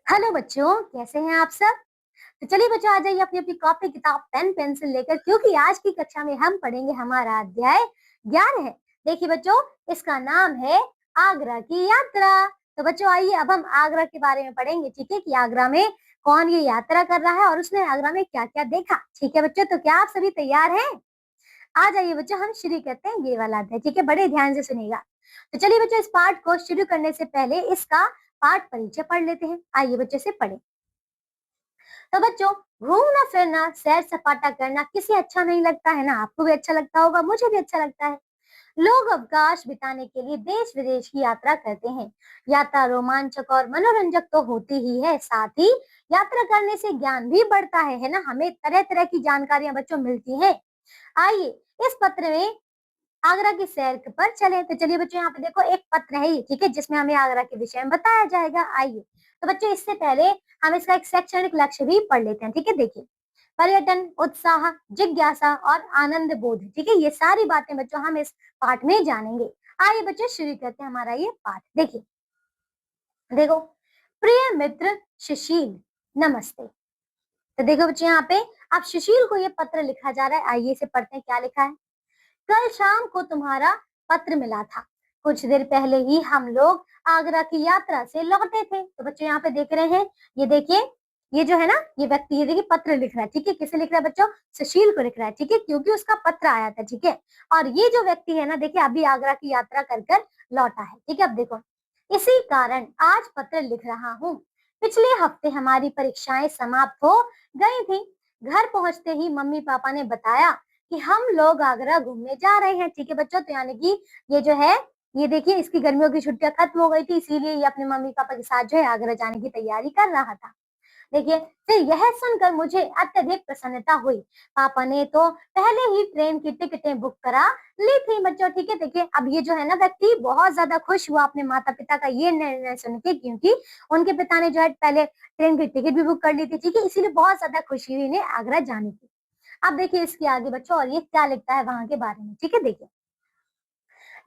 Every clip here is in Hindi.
हेलो बच्चों, कैसे हैं आप सब। तो चलिए बच्चों, आ जाइए अपनी अपनी कॉपी किताब पेन पेंसिल लेकर, क्योंकि आज की कक्षा में हम पढ़ेंगे हमारा अध्याय 11 है। देखिए बच्चों, इसका नाम है आगरा की यात्रा। तो बच्चों आइए, अब हम आगरा के बारे में पढ़ेंगे, ठीक है, कि आगरा में कौन ये यात्रा कर रहा है और उसने आगरा में क्या क्या देखा। ठीक है बच्चों, तो क्या आप सभी तैयार हैं? आ जाइए बच्चों, हम शुरू करते हैं ये वाला अध्याय, ठीक है, बड़े ध्यान से सुनिएगा। तो चलिए बच्चों, इस पाठ को शुरू करने से पहले इसका पाठ परिचय पढ़ लेते हैं। आइए बच्चों से पढ़े। तो बच्चों, घूमना फिरना सैर सपाटा करना किसे अच्छा नहीं लगता है ना। आपको भी अच्छा लगता होगा, मुझे भी अच्छा लगता है। लोग अवकाश बिताने के लिए देश विदेश की यात्रा करते हैं। यात्रा रोमांचक और मनोरंजक तो होती ही है, साथ ही यात्रा करने से ज्ञान भी बढ़ता है ना। हमें तरह तरह की जानकारियां बच्चों मिलती हैं। आइए, इस पत्र में आगरा की सैर पर चले। तो चलिए बच्चों, यहाँ पे देखो एक पत्र है ये, ठीक है, जिसमें हमें आगरा के विषय में बताया जाएगा। आइए, तो बच्चों इससे पहले हम इसका एक शैक्षणिक लक्ष्य भी पढ़ लेते हैं, ठीक है। देखिए, पर्यटन, उत्साह, जिज्ञासा और आनंद बोध, ठीक है, ये सारी बातें बच्चों हम इस पाठ में जानेंगे। आइए बच्चों, शुरू करते हैं हमारा ये पाठ। देखिए, देखो, प्रिय मित्र सुशील, नमस्ते। तो देखो बच्चों, यहाँ पे अब सुशील को ये पत्र लिखा जा रहा है। आइए इसे पढ़ते हैं, क्या लिखा है। कल शाम को तुम्हारा पत्र मिला था। कुछ देर पहले ही हम लोग आगरा की यात्रा से लौटे थे। तो बच्चों यहाँ पे देख रहे हैं, ये देखिए, ये जो है ना, ये व्यक्ति, ये देखिए पत्र लिख रहा है, ठीक है। किसे लिख रहा है बच्चों? सुशील को लिख रहा है, ठीक है, क्योंकि उसका पत्र आया था, ठीक है। और ये जो व्यक्ति है ना, देखिए अभी आगरा की यात्रा कर कर लौटा है, ठीक है। अब देखो, इसी कारण आज पत्र लिख रहा हूँ। पिछले हफ्ते हमारी परीक्षाएं समाप्त हो गई थी। घर पहुंचते ही मम्मी पापा ने बताया कि हम लोग आगरा घूमने जा रहे हैं, ठीक है बच्चों। तो यानी कि ये जो है, ये देखिए, इसकी गर्मियों की छुट्टियां खत्म हो गई थी, इसीलिए ये अपने मम्मी पापा के साथ जो है आगरा जाने की तैयारी कर रहा था। देखिए, फिर यह सुनकर मुझे अत्यधिक प्रसन्नता हुई। पापा ने तो पहले ही ट्रेन की टिकटें बुक करा ली थी बच्चों, ठीक है। देखिए, अब ये जो है ना व्यक्ति बहुत ज्यादा खुश हुआ अपने माता पिता का ये निर्णय सुन के, क्योंकि उनके पिता ने जो है पहले ट्रेन की टिकट भी बुक कर ली थी, ठीक है, इसीलिए बहुत ज्यादा खुशी हुई इन्हें आगरा जाने की। अब देखिए इसके आगे बच्चों, और ये क्या लिखता है वहां के बारे में, ठीक है। देखिए,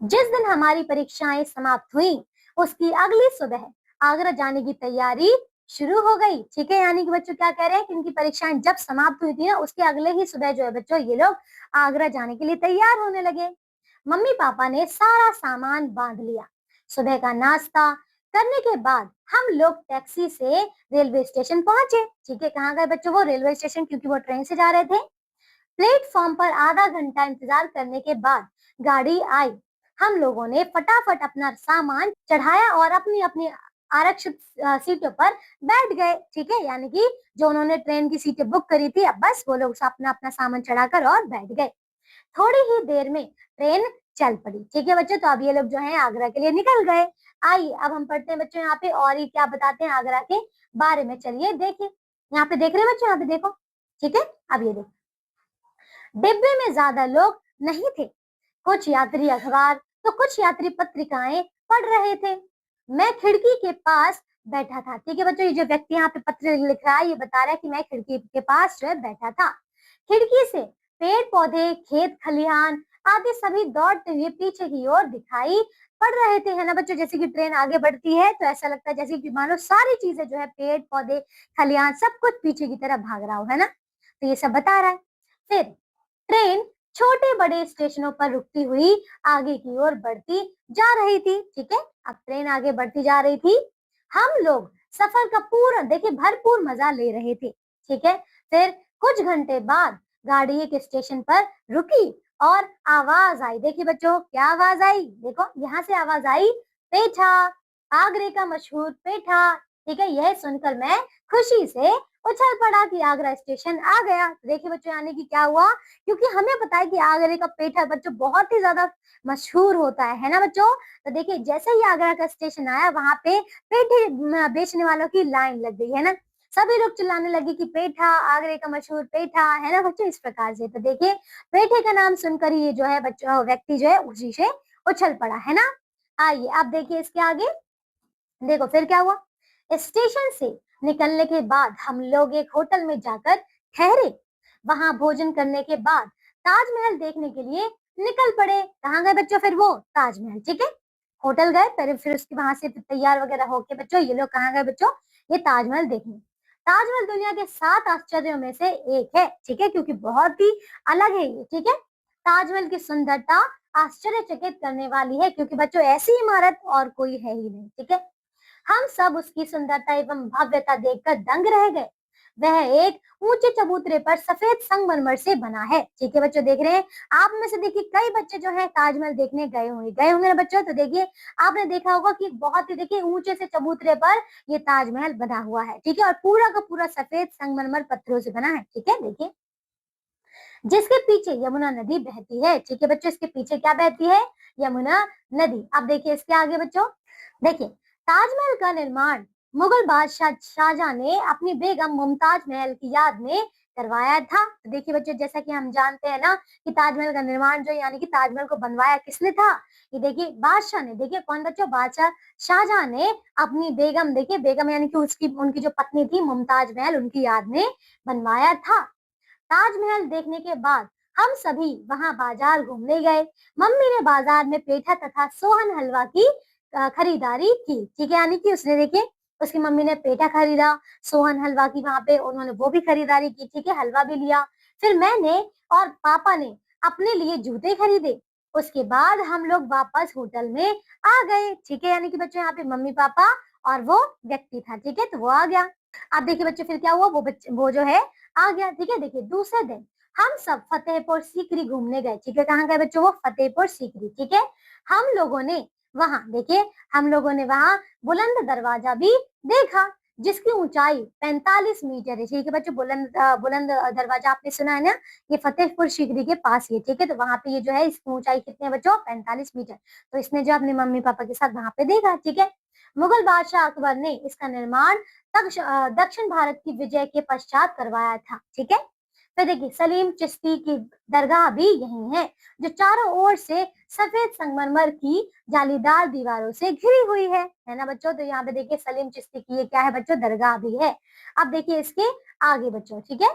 जिस दिन हमारी परीक्षाएं समाप्त हुई, उसकी अगली सुबह आगरा जाने की तैयारी शुरू हो गई, ठीक है। यानी कि बच्चों क्या कह रहे हैं कि इनकी परीक्षाएं जब समाप्त हुई थी ना, उसके अगले ही सुबह जो है बच्चों, ये लोग आगरा जाने के लिए तैयार होने लगे। मम्मी पापा ने सारा सामान बांध लिया। सुबह का नाश्ता करने के बाद हम लोग टैक्सी से रेलवे स्टेशन पहुंचे, ठीक है। कहाँ गए बच्चों? वो रेलवे स्टेशन, क्योंकि वो ट्रेन से जा रहे थे। प्लेटफॉर्म पर आधा घंटा इंतजार करने के बाद गाड़ी आई। हम लोगों ने फटाफट अपना सामान चढ़ाया और अपनी अपनी आरक्षित सीटों पर बैठ गए, ठीक है। यानी कि जो उन्होंने ट्रेन की सीटें बुक करी थी, अब बस वो लोग अपना अपना सामान चढ़ाकर और बैठ गए। थोड़ी ही देर में ट्रेन चल पड़ी, ठीक है बच्चों। तो अब ये लोग जो है आगरा के लिए निकल गए। आइए अब हम पढ़ते हैं बच्चों यहाँ पे, और ये क्या बताते हैं आगरा के बारे में। चलिए देखिए, यहाँ पे देख रहे हैं बच्चों, यहाँ पे देखो, ठीक है। अब ये देखो, डिब्बे में ज्यादा लोग नहीं थे। कुछ यात्री अखबार तो कुछ यात्री पत्रिकाएं पढ़ रहे थे। मैं खिड़की के पास बैठा था, ठीक है बच्चों। ये जो व्यक्ति यहाँ पे पत्र लिख रहा है, ये बता रहा है कि मैं खिड़की के पास जो है बैठा था। खिड़की से पेड़ पौधे, खेत खलिहान आदि सभी दौड़ते हुए पीछे की ओर दिखाई पड़ रहे थे, है ना बच्चों। जैसे कि ट्रेन आगे बढ़ती है तो ऐसा लगता है जैसे कि मानो सारी चीजें जो है, पेड़ पौधे खलिहान सब कुछ पीछे की तरफ भाग रहा हो, है ना। तो ये सब बता रहा है। फिर ट्रेन छोटे बड़े स्टेशनों पर रुकती हुई आगे की ओर बढ़ती जा रही थी, ठीक है। अब ट्रेन आगे बढ़ती जा रही थी। हम लोग सफर का पूरा देखिए भरपूर मजा ले रहे थे, ठीक है। फिर कुछ घंटे बाद गाड़ी एक स्टेशन पर रुकी और आवाज आई। देखिए बच्चों, क्या आवाज आई? देखो, यहाँ से आवाज आई, पेठा, आगरे का मशहूर पेठा, ठीक है। यह सुनकर मैं खुशी से उछल पड़ा कि आगरा स्टेशन आ गया। देखिए बच्चों, यानी कि क्या हुआ, क्योंकि हमें पता है कि आगरे का पेठा बच्चों बहुत ही ज्यादा मशहूर होता है ना बच्चों। तो देखिए, जैसे ही आगरा का स्टेशन आया, वहां पे पेठे बेचने वालों की लाइन लग गई, है ना। सभी लोग चिल्लाने लगे कि पेठा, आगरे का मशहूर पेठा, है ना बच्चों, इस प्रकार से। तो देखिए, पेठे का नाम सुनकर ही ये जो है बच्चों व्यक्ति जो है उसी से उछल पड़ा, है ना। आइए अब देखिए इसके आगे, देखो फिर क्या हुआ। स्टेशन से निकलने के बाद हम लोग एक होटल में जाकर ठहरे। वहां भोजन करने के बाद ताजमहल देखने के लिए निकल पड़े। कहाँ गए बच्चों? फिर वो ताजमहल, ठीक है। होटल गए, फिर उसके वहां से तैयार वगैरह होके बच्चों ये लोग कहाँ गए बच्चों? ये ताजमहल देखने। ताजमहल दुनिया के 7 आश्चर्यों में से एक है, ठीक है, क्योंकि बहुत ही अलग है ये, ठीक है। ताजमहल की सुंदरता आश्चर्यचकित करने वाली है, क्योंकि बच्चों ऐसी इमारत और कोई है ही नहीं, ठीक है। हम सब उसकी सुंदरता एवं भव्यता देखकर दंग रह गए। वह एक ऊंचे चबूतरे पर सफेद संगमरमर से बना है, ठीक है बच्चों, देख रहे हैं। आप में से देखिए कई बच्चे जो है ताजमहल देखने गए होंगे ना बच्चों। तो देखिए आपने देखा होगा कि बहुत ही देखिए ऊंचे से चबूतरे पर ये ताजमहल बना हुआ है, ठीक है, और पूरा का पूरा सफेद संगमरमर पत्थरों से बना है, ठीक है। देखिए जिसके पीछे यमुना नदी बहती है, ठीक है बच्चों, इसके पीछे क्या बहती है? यमुना नदी। अब देखिए इसके आगे बच्चों, देखिए ताजमहल का निर्माण मुगल बादशाह शाहजहां ने अपनी बेगम मुमताज महल की याद में करवाया था। तो देखिए बच्चों, जैसा कि हम जानते हैं ना कि ताजमहल का निर्माण जो यानी कि ताजमहल को बनवाया किसने था? ये देखिए बादशाह ने। देखिए कौन बच्चों? बादशाह शाहजहां ने अपनी बेगम, देखिए बेगम यानी कि उसकी उनकी जो पत्नी थी मुमताज महल, उनकी याद में बनवाया था। ताजमहल देखने के बाद हम सभी वहां बाजार घूमने गए। मम्मी ने बाजार में पेठा तथा सोहन हलवा की खरीदारी की, ठीक है, यानी कि उसने देखिए उसकी मम्मी ने पेठा खरीदा, सोहन हलवा की वहां पे उन्होंने वो भी खरीदारी की, ठीक है, हलवा भी लिया। फिर मैंने और पापा ने अपने लिए जूते खरीदे। उसके बाद हम लोग वापस होटल में आ गए, ठीक है, यानी कि बच्चों यहाँ पे मम्मी पापा और वो व्यक्ति था, ठीक है, तो वो आ गया। अब देखिए बच्चों फिर क्या हुआ, वो जो है आ गया, ठीक है। देखिए दूसरे दिन हम सब फतेहपुर सीकरी घूमने गए, ठीक है। कहाँ गए बच्चों? वो फतेहपुर सीकरी, ठीक है। हम लोगों ने वहां देखिए हम लोगों ने वहां बुलंद दरवाजा भी देखा, जिसकी ऊंचाई 45 मीटर है, ठीक है बच्चों। बुलंद दरवाजा आपने सुना है ना, ये फतेहपुर सीकरी के पास ही है, ठीक है। तो वहां पे ये जो है इसकी ऊंचाई कितनी है बच्चों? 45 मीटर। तो इसने जो अपने मम्मी पापा के साथ वहां पे देखा, ठीक है। मुगल बादशाह अकबर ने इसका निर्माण दक्षिण भारत की विजय के पश्चात करवाया था, ठीक है। फिर देखिए सलीम चिश्ती की दरगाह भी यही है, जो चारों ओर से सफेद संगमरमर की जालीदार दीवारों से घिरी हुई है ना बच्चों। तो यहाँ पे देखिए सलीम चिश्ती की ये क्या है बच्चों? दरगाह भी है। अब देखिए इसके आगे बच्चों, ठीक है।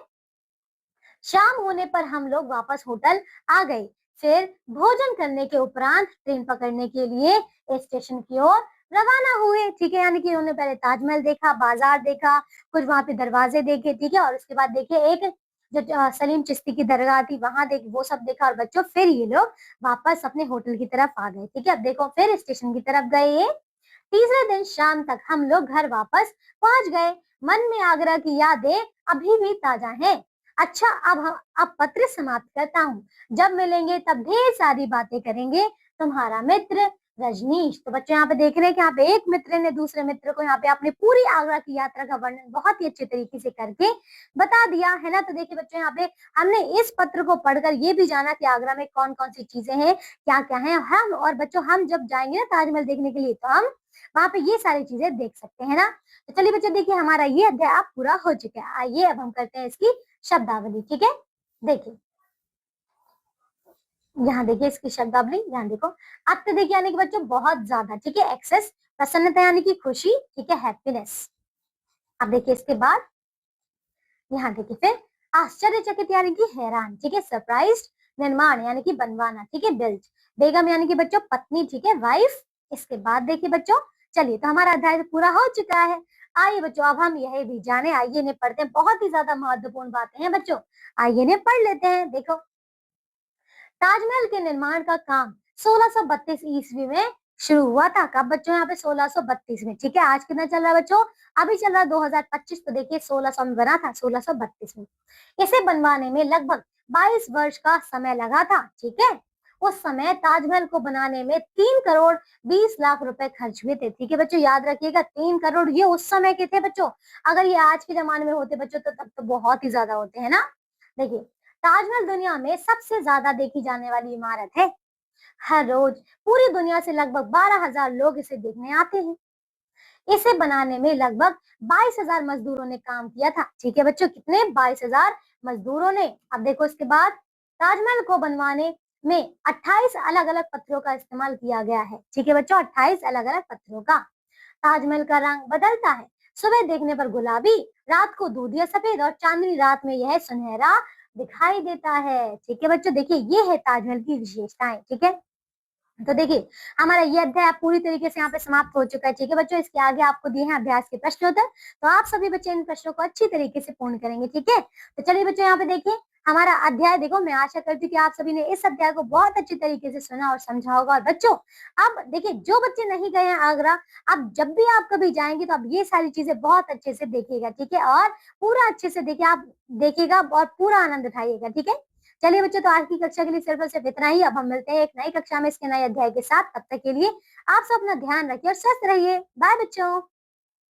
शाम होने पर हम लोग वापस होटल आ गए। फिर भोजन करने के उपरांत ट्रेन पकड़ने के लिए स्टेशन की ओर रवाना हुए, ठीक है। यानी कि उन्होंने पहले ताजमहल देखा, बाजार देखा, कुछ वहां पे दरवाजे देखे, ठीक है, और उसके बाद देखिए एक जो सलीम चिश्ती की दरगाह थी वहां देख, वो सब देखा, और बच्चों फिर ये लोग वापस अपने होटल की तरफ आ गए, ठीक है। अब देखो फिर स्टेशन की तरफ गए ये। तीसरे दिन शाम तक हम लोग घर वापस पहुंच गए। मन में आगरा की यादें अभी भी ताजा हैं। अच्छा, अब पत्र समाप्त करता हूँ। जब मिलेंगे तब ढेर सारी बातें करेंगे। तुम्हारा मित्र रजनीश। तो बच्चों यहाँ पे देख रहे हैं कि यहाँ पे एक मित्र ने दूसरे मित्र को यहाँ पे अपनी पूरी आगरा की यात्रा का वर्णन बहुत ही अच्छे तरीके से करके बता दिया है ना। तो देखिए बच्चों यहाँ पे हमने इस पत्र को पढ़कर ये भी जाना कि आगरा में कौन कौन सी चीजें हैं, क्या क्या है। हम और बच्चों हम जब जाएंगे ना ताजमहल देखने के लिए, तो हम वहां पे ये सारी चीजें देख सकते हैं ना। तो चलिए बच्चों देखिए हमारा ये अध्याय अब पूरा हो चुका है। आइए अब हम करते हैं इसकी शब्दावली, ठीक है। देखिए यहाँ देखिए इसकी शब्दावली, यहाँ देखो। अत्यधिक यानी कि बच्चों बहुत ज्यादा, ठीक है। एक्सेस प्रसन्नता यानी कि खुशी, ठीक है, हैप्पीनेस। अब देखिए इसके बाद यहाँ देखिए फिर आश्चर्यचकित यानी कि हैरान, ठीक है, सरप्राइज्ड। निर्माण यानी कि बनवाना, ठीक है, बिल्ड। बेगम यानी कि बच्चों पत्नी, ठीक है, वाइफ। इसके बाद देखिए बच्चों, चलिए तो हमारा अध्याय तो पूरा हो चुका है। आइए बच्चों अब हम यह भी जाने, आइए ने पढ़ते हैं, बहुत ही ज्यादा महत्वपूर्ण बातें हैं बच्चों। आइए ने पढ़ लेते हैं। देखो ताजमहल के निर्माण का काम 1632 ईस्वी में शुरू हुआ था। कब बच्चों? यहाँ पे 1632 में, ठीक है। आज कितना चल रहा है बच्चों? अभी चल रहा है 2025। तो देखिए 1600 में बना था, 1632 में। इसे बनवाने में लगभग 22 वर्ष का समय लगा था, ठीक है। उस समय ताजमहल को बनाने में 3 करोड़ 20 लाख रुपए खर्च हुए थे, ठीक है बच्चों, याद रखिएगा। 3 करोड़ ये उस समय के थे बच्चों। अगर ये आज के जमाने में होते बच्चों तो तब तो बहुत ही ज्यादा होते हैं ना। देखिए ताजमहल दुनिया में सबसे ज्यादा देखी जाने वाली इमारत है। हर रोज पूरी दुनिया से लगभग 12,000 लोग इसे देखने आते हैं। इसे बनाने में लगभग 22,000 मजदूरों ने काम किया था, ठीक है बच्चों। कितने? 22,000 मजदूरों ने। अब देखो इसके बाद ताजमहल को बनवाने में 28 अलग अलग पत्थरों का इस्तेमाल किया गया है, ठीक है बच्चों, 28 अलग अलग पत्थरों का। ताजमहल का रंग बदलता है। सुबह देखने पर गुलाबी, रात को दूधिया सफेद, और चांदनी रात में यह सुनहरा दिखाई देता है, ठीक है बच्चों। देखिए ये है ताजमहल की विशेषताएं, ठीक है। तो देखिए हमारा ये अध्याय पूरी तरीके से यहाँ पे समाप्त हो चुका है। ठीक है बच्चों, इसके आगे आपको दिए हैं अभ्यास के प्रश्न उत्तर, तो आप सभी बच्चे इन प्रश्नों को अच्छी तरीके से पूर्ण करेंगे। ठीक है, तो चलिए बच्चों यहाँ पे देखिए हमारा अध्याय देखो, मैं आशा करती हूँ कि आप सभी ने इस अध्याय को बहुत अच्छी तरीके से सुना और समझा होगा। और बच्चों अब देखिए जो बच्चे नहीं गए हैं आगरा, अब जब भी आप कभी जाएंगे तो अब ये सारी चीजें बहुत अच्छे से देखिएगा। ठीक है, और पूरा अच्छे से देखिए, आप देखिएगा और पूरा आनंद उठाइएगा। ठीक है, चलिए बच्चों, तो आज की कक्षा के लिए सिर्फ और सिर्फ इतना ही। अब हम मिलते हैं एक नई कक्षा में इसके नए अध्याय के साथ। तब तक के लिए आप सब अपना ध्यान रखिए और स्वस्थ रहिए। बाय बच्चों।